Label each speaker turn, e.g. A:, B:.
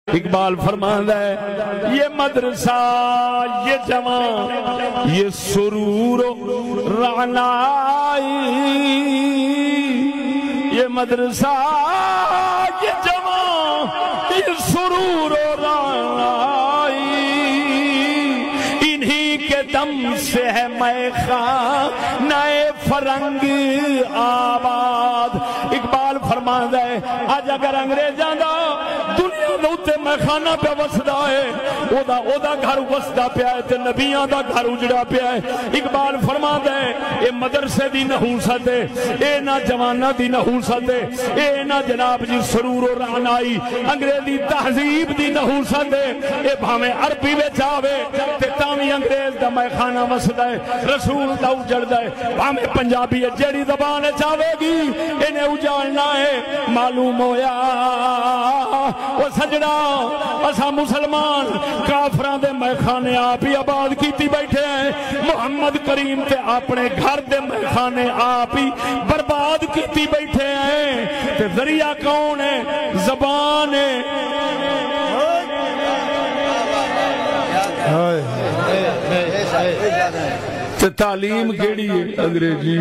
A: اقبال فرماتا ہے یہ مدرسہ یہ جوان یہ سرور و رعنائی، یہ مدرسہ یہ جوان یہ سرور و رعنائی، انہی کے دم سے ہے میخانہ فرنگ آباد۔ اقبال فرماتا ہے آج اگر انگریزاں دا دنیا دوتے میخانہ پہ وسدا ہے، او دا گھر وسدا پیا ہے تے نبیاں دا گھر اجڑا پیا ہے۔ اقبال فرماتا ہے اے مدرسے دی نحوست ہے، اے نہ جوانہ دی نحوست ہے، اے نہ جناب جی سرور و رعنائی انگریزی تہذیب دی نحوست ہے، اے بھاویں عربی وچ آوے تے تاویں انگریز دا میخانہ وسدا ہے، رسول دا اجڑدا ہے، بھاویں پنجابی جڑی زبان چاہے گی انہیں اجاڑنا ہے۔ معلوم ہویا وہ سجڑا اسا مسلمان کافران دے میخانے آپ ہی آباد کیتی بیٹھے ہیں، محمد کریم تے اپنے گھر دے میخانے آپ ہی برباد کیتی بیٹھے ہیں۔ تے ذریعہ کون ہے؟ زبان ہے۔ تے تعلیم کیڑی ہے؟ انگریزی۔